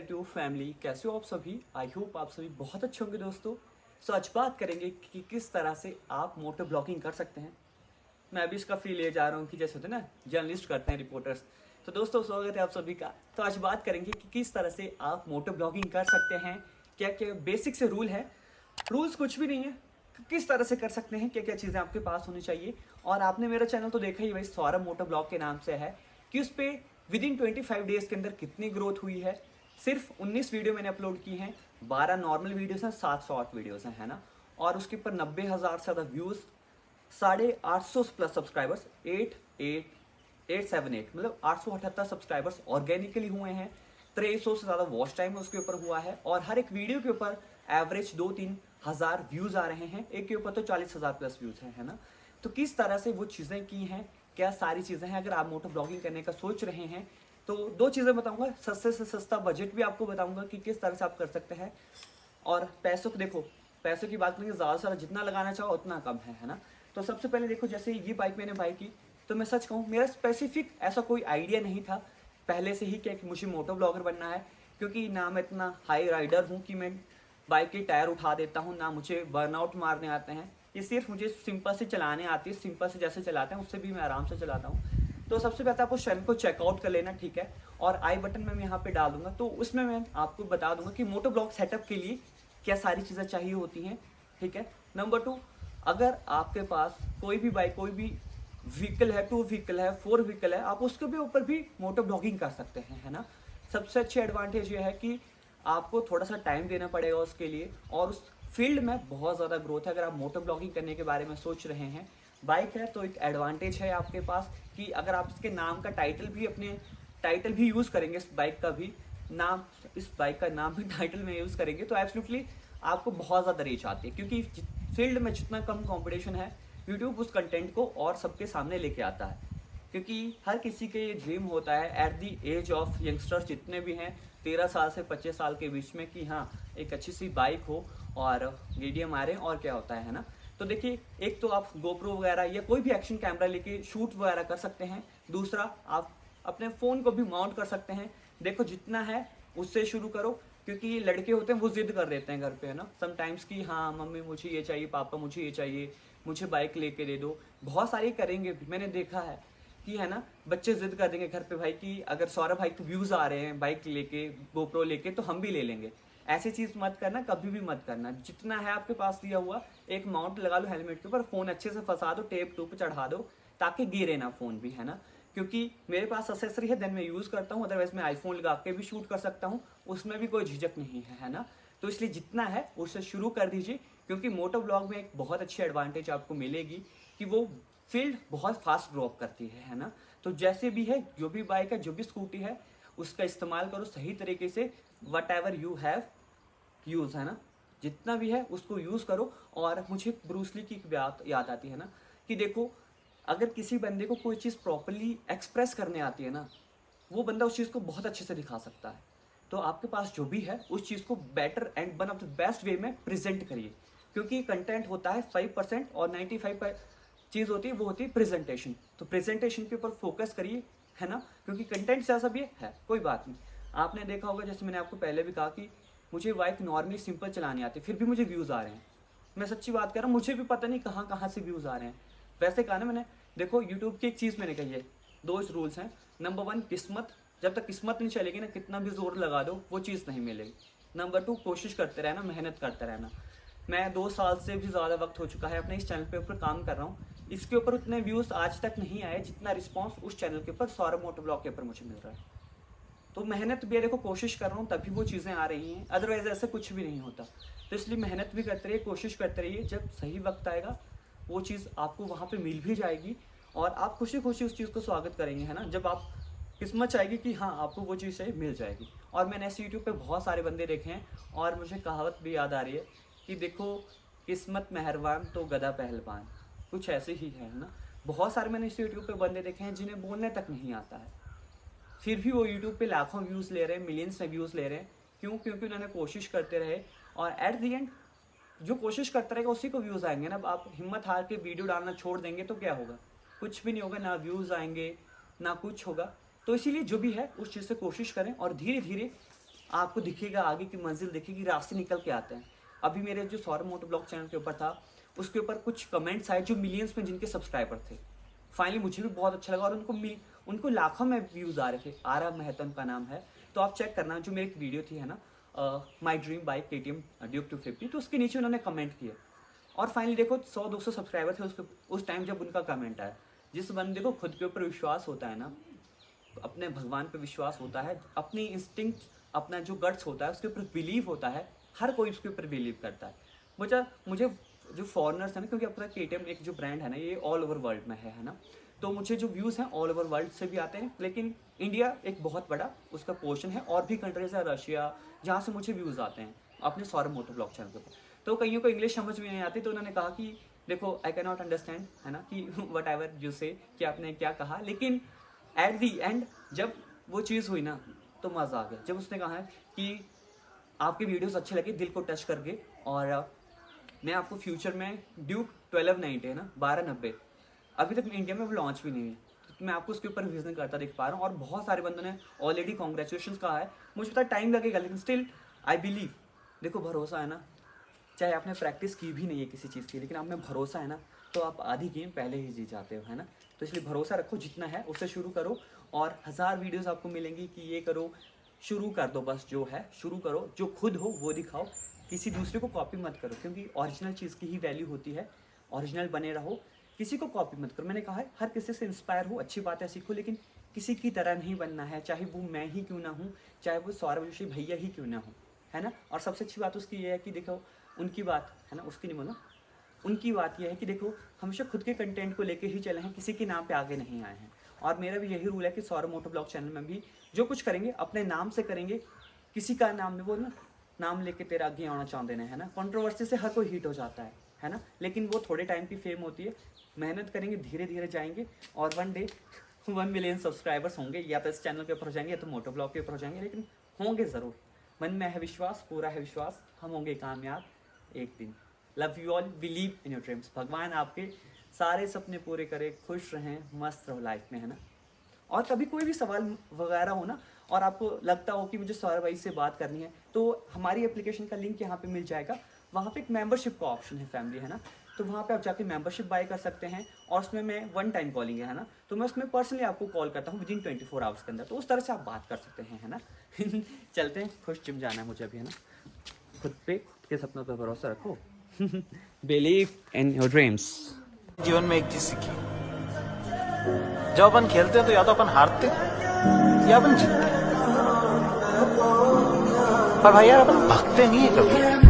To family. कैसे हो आप सभी? आई होप आप सभी बहुत अच्छे होंगे दोस्तों। आज बात करेंगे कि किस तरह से आप मोटो ब्लॉगिंग कर सकते हैं। मैं अभी इसका फ्री ले जा रहा हूँ कि जैसे होते हैं ना जर्नलिस्ट करते हैं, रिपोर्टर्स। तो दोस्तों स्वागत है आप सभी का। तो आज बात करेंगे कि किस तरह से आप मोटो ब्लॉगिंग कर सकते हैं, क्या क्या बेसिक से रूल है। रूल्स कुछ भी नहीं है, किस तरह से कर सकते हैं, क्या क्या चीज़ें आपके पास होनी चाहिए। और आपने मेरा चैनल तो देखा ही भाई, सौरभ मोटो ब्लॉग के नाम से है, कि उस पर विद इन 25 डेज के अंदर कितनी ग्रोथ हुई है। सिर्फ 19 वीडियो मैंने अपलोड की हैं, 12 नॉर्मल वीडियोस हैं, 7 शॉर्ट वीडियोस हैं, है ना। और उसके ऊपर 90,000 से ज़्यादा व्यूज़, 850 प्लस सब्सक्राइबर्स, 878 मतलब 878 सब्सक्राइबर्स ऑर्गेनिकली हुए हैं। 300 से ज़्यादा वॉच टाइम उसके ऊपर हुआ है। और हर एक वीडियो के ऊपर एवरेज 2-3 हज़ार व्यूज़ आ रहे हैं। एक के ऊपर तो 40,000 प्लस व्यूज़ हैं, है ना। तो किस तरह से वो चीज़ें की हैं, क्या सारी चीज़ें हैं। अगर आप मोटो ब्लॉगिंग करने का सोच रहे हैं तो दो चीज़ें बताऊंगा, सस्ते से सस्ता बजट भी आपको बताऊंगा कि किस तरह से आप कर सकते हैं। और पैसों को देखो, पैसों की बात करेंगे, ज़्यादा से ज़्यादा जितना लगाना चाहो उतना कम है ना। तो सबसे पहले देखो, जैसे ये बाइक मैंने बाई की, तो मैं सच कहूँ मेरा स्पेसिफिक ऐसा कोई आइडिया नहीं था पहले से ही कि मुझे मोटो ब्लॉगर बनना है। क्योंकि ना मैं इतना हाई राइडर हूँ कि मैं बाइक के टायर उठा देता हूँ, ना मुझे बर्नआउट मारने आते हैं। ये सिर्फ मुझे सिंपल से चलाने आती है, सिंपल से जैसे चलाते हैं उससे भी मैं आराम से चलाता हूँ। तो सबसे पहले आप उस चैनल को चेकआउट कर लेना, ठीक है। और आई बटन में मैं यहाँ पे डाल दूंगा, तो उसमें मैं आपको बता दूंगा कि मोटो ब्लॉग सेटअप के लिए क्या सारी चीज़ें चाहिए होती हैं, ठीक है। नंबर 2, अगर आपके पास कोई भी बाइक, कोई भी व्हीकल है, 2 व्हीकल है, 4 व्हीकल है, आप उसके भी ऊपर भी मोटो ब्लॉगिंग कर सकते हैं, है ना। सबसे अच्छी एडवांटेज ये है कि आपको थोड़ा सा टाइम देना पड़ेगा उसके लिए, और उस फील्ड में बहुत ज़्यादा ग्रोथ है। अगर आप मोटो ब्लॉगिंग करने के बारे में सोच रहे हैं, बाइक है तो एक एडवांटेज है आपके पास कि अगर आप इसके नाम का टाइटल भी, अपने टाइटल भी यूज़ करेंगे, इस बाइक का भी नाम, इस बाइक का नाम भी टाइटल में यूज़ करेंगे, तो एब्सोल्युटली आपको बहुत ज़्यादा रीच आती है। क्योंकि फील्ड में जितना कम कंपटीशन है, यूट्यूब उस कंटेंट को और सबके सामने लेके आता है। क्योंकि हर किसी के ये ड्रीम होता है at the age of youngsters जितने भी हैं, 13 साल से 25 साल के बीच में, कि हाँ एक अच्छी सी बाइक हो और वीडियो मारें, और क्या होता है ना। तो देखिए, एक तो आप गोप्रो वगैरह या कोई भी एक्शन कैमरा लेके शूट वगैरह कर सकते हैं। दूसरा, आप अपने फ़ोन को भी माउंट कर सकते हैं। देखो, जितना है उससे शुरू करो, क्योंकि ये लड़के होते हैं वो जिद कर देते हैं घर पे, है ना, समटाइम्स कि हाँ मम्मी मुझे ये चाहिए, पापा मुझे ये चाहिए, मुझे बाइक लेके दे दो। बहुत सारे करेंगे, मैंने देखा है कि, है ना, बच्चे जिद कर देंगे घर पे भाई कि अगर सौरभ भाई को व्यूज़ आ रहे हैं बाइक लेके, गोप्रो लेके, तो हम भी ले लेंगे। ऐसी चीज़ मत करना, कभी भी मत करना। जितना है आपके पास दिया हुआ, एक माउंट लगा लो हेलमेट के ऊपर, फ़ोन अच्छे से फंसा दो, टेप टूप चढ़ा दो, ताकि गिरे ना फ़ोन भी, है ना। क्योंकि मेरे पास असेसरी है, देन मैं यूज़ करता हूँ, अदरवाइज मैं आईफोन लगा के भी शूट कर सकता हूँ, उसमें भी कोई झिझक नहीं है ना। तो इसलिए जितना है उससे शुरू कर दीजिए। क्योंकि मोटो ब्लॉग में एक बहुत अच्छी एडवांटेज आपको मिलेगी कि वो फील्ड बहुत फास्ट ड्रॉप करती है ना। तो जैसे भी है, जो भी बाइक है, जो भी स्कूटी है, उसका इस्तेमाल करो सही तरीके से। What ever you have use, है ना, जितना भी है उसको यूज़ करो। और मुझे ब्रूसली की एक बात याद आती है ना, कि देखो, अगर किसी बंदे को कोई चीज़ प्रॉपरली एक्सप्रेस करने आती है ना, वो बंदा उस चीज़ को बहुत अच्छे से दिखा सकता है। तो आपके पास जो भी है उस चीज़ को better and one of the best way में प्रेजेंट करिए। क्योंकि कंटेंट होता है 5% और 95 चीज़ होती है, वो होती है प्रेजेंटेशन। तो प्रेजेंटेशन के ऊपर फोकस करिए, है ना। क्योंकि कंटेंट से ऐसा भी है, कोई बात नहीं। आपने देखा होगा, जैसे मैंने आपको पहले भी कहा कि मुझे बाइक नॉर्मली सिंपल चलानी आती है, फिर भी मुझे व्यूज़ आ रहे हैं। मैं सच्ची बात कर रहा हूँ, मुझे भी पता नहीं कहाँ कहाँ से व्यूज़ आ रहे हैं। वैसे कहा ना मैंने, देखो यूट्यूब की एक चीज़ मैंने कही है, 2 रूल्स हैं। नंबर 1, किस्मत। जब तक किस्मत नहीं चलेगी ना, कितना भी जोर लगा दो, वो चीज़ नहीं मिलेगी। नंबर 2, कोशिश करते रहना, मेहनत करते रहना। मैं 2 साल से भी ज़्यादा वक्त हो चुका है अपने इस चैनल पे ऊपर काम कर रहा हूँ। इसके ऊपर उतने व्यूज़ आज तक नहीं आए जितना रिस्पांस उस चैनल के ऊपर, सौरभ मोटो ब्लॉग के ऊपर मुझे मिल रहा है। तो मेहनत भी है, देखो कोशिश कर रहा हूँ तभी वो चीज़ें आ रही हैं, अदरवाइज ऐसे कुछ भी नहीं होता। तो इसलिए मेहनत भी करते रहिए, कोशिश करते रहिए, जब सही वक्त आएगा वो चीज़ आपको वहाँ पे मिल भी जाएगी, और आप खुशी खुशी उस चीज़ को स्वागत करेंगे, है ना। जब आप किस्मत चाहेगी कि हाँ आपको वो चीज़ सही मिल जाएगी। और मैंने ऐसे यूट्यूब पे बहुत सारे बंदे देखे हैं, और मुझे कहावत भी याद आ रही है कि देखो, किस्मत मेहरबान तो गधा पहलवान, कुछ ऐसे ही है ना। बहुत सारे मैंने इस यूट्यूब पे बंदे देखे हैं जिन्हें बोलने तक नहीं आता है, फिर भी वो यूट्यूब पे लाखों व्यूज़ ले रहे हैं, मिलियंस में व्यूज़ ले रहे हैं। क्यों? क्योंकि उन्होंने कोशिश करते रहे, और एट द एंड जो कोशिश करता रहेगा उसी को व्यूज़ आएंगे ना। अब आप हिम्मत हार के वीडियो डालना छोड़ देंगे तो क्या होगा? कुछ भी नहीं होगा, ना व्यूज़ आएंगे ना कुछ होगा। तो इसीलिए जो भी है उस चीज़ से कोशिश करें, और धीरे धीरे आपको दिखेगा आगे की मंजिल दिखेगी, रास्ते निकल के आते हैं। अभी मेरे जो सौरभ मोटो ब्लॉग चैनल के ऊपर था, उसके ऊपर कुछ कमेंट्स आए जो मिलियंस में जिनके सब्सक्राइबर थे। फाइनली मुझे भी बहुत अच्छा लगा और उनको लाखों में व्यूज आ रहे थे। आरा मेहता उनका नाम है, तो आप चेक करना। जो मेरी एक वीडियो थी है ना, my dream bike KTM Duke 250, तो उसके नीचे उन्होंने कमेंट किया और फाइनली देखो 100-200 सब्सक्राइबर थे उस टाइम जब उनका कमेंट आया। जिस बंदे को खुद के ऊपर विश्वास होता है ना, अपने भगवान पे विश्वास होता है, अपनी इंस्टिंक्ट, अपना जो गट्स होता है उसके ऊपर बिलीव होता है, हर कोई उसके ऊपर बिलीव करता है। मुझे जो फॉरेनर्स है ना, क्योंकि अपना KTM एक जो ब्रांड है ना, ये ऑल ओवर वर्ल्ड में है ना, तो मुझे जो व्यूज़ हैं ऑल ओवर वर्ल्ड से भी आते हैं, लेकिन इंडिया एक बहुत बड़ा उसका पोर्शन है। और भी कंट्रीज है, रशिया, जहाँ से मुझे व्यूज़ आते हैं अपने सौरभ मोटो ब्लॉग चैनल के ऊपर। तो कईयों को इंग्लिश समझ में नहीं आती, तो उन्होंने कहा कि देखो आई कैन नॉट अंडरस्टैंड, है ना, कि वट एवर यू से, कि आपने क्या कहा, लेकिन एट दी एंड जब वो चीज़ हुई ना तो मज़ा आ गया। जब उसने कहा है कि आपके वीडियोस अच्छे लगे, दिल को टच कर गए, और मैं आपको फ्यूचर में ड्यूक 1290 है ना 1290, अभी तक इंडिया में वो लॉन्च भी नहीं है, तो मैं आपको उसके ऊपर रिवीजन करता देख पा रहा हूँ। और बहुत सारे बंदों ने ऑलरेडी कॉन्ग्रेचुलेशन कहा है। मुझे पता टाइम लगेगा, लेकिन स्टिल आई बिलीव। देखो भरोसा है ना, चाहे आपने प्रैक्टिस की भी नहीं है किसी चीज़ की, लेकिन आप में भरोसा है ना, तो आप आधी गेम पहले ही जीत जाते हो, है ना। तो इसलिए भरोसा रखो, जितना है उससे शुरू करो, और 1000 वीडियोस आपको मिलेंगी कि ये करो, शुरू कर दो, बस जो है शुरू करो, जो खुद हो वो दिखाओ, किसी दूसरे को कॉपी मत करो, क्योंकि ओरिजिनल चीज़ की ही वैल्यू होती है। ओरिजिनल बने रहो, किसी को कॉपी मत करो। मैंने कहा है हर किसी से इंस्पायर हो, अच्छी बातें सीखो, लेकिन किसी की तरह नहीं बनना है, चाहे वो मैं ही क्यों ना हूँ, चाहे वो सौरभ जोशी भैया ही क्यों ना हो, है ना। और सबसे अच्छी बात उसकी ये है कि देखो, उनकी बात है ना, उसकी नहीं बोला, उनकी बात यह है कि देखो हमेशा खुद के कंटेंट को लेके ही चले हैं, किसी के नाम पे आगे नहीं आए हैं। और मेरा भी यही रूल है कि सौरभ मोटो ब्लॉग चैनल में भी जो कुछ करेंगे अपने नाम से करेंगे, किसी का नाम नहीं बोलना, नाम लेके तेरा आगे आना चाहते हैं, है ना। कंट्रोवर्सी से हर कोई हिट हो जाता है ना, लेकिन वो थोड़े टाइम की फेम होती है। मेहनत करेंगे, धीरे धीरे जाएंगे, और 1 डे 1 मिलियन सब्सक्राइबर्स होंगे, या तो इस चैनल के ऊपर हो जाएंगे या तो मोटो ब्लॉग के ऊपर हो जाएंगे, लेकिन होंगे ज़रूर। मन में है विश्वास, पूरा है विश्वास, हम होंगे कामयाब एक दिन। Love you all, believe in your dreams. भगवान आपके सारे सपने पूरे करे, खुश रहें, मस्त रहो लाइफ में, है ना। और कभी कोई भी सवाल वगैरह हो ना, और आपको लगता हो कि मुझे सौरभ भाई से बात करनी है, तो हमारी एप्लीकेशन का लिंक यहाँ पे मिल जाएगा। वहाँ पे एक मेंबरशिप का ऑप्शन है फैमिली, है ना, तो वहाँ पे आप जाके मेंबरशिप बाय कर सकते हैं। और उसमें मैं 1 टाइम कॉलिंग है ना, तो मैं उसमें पर्सनली आपको कॉल करता हूँ विदिन 24 आवर्स के अंदर, तो उस तरह से आप बात कर सकते हैं, है ना। चलते हैं, खुश जिम जाना है मुझे अभी, है ना। खुद पे, खुद के सपनों पर भरोसा रखो। Believe in your dreams. जीवन में एक चीज सीखी, जब अपन खेलते हैं तो या तो अपन हारते हैं या अपन जीतते हैं, पर भाई यार अपन भागते नहीं है कभी।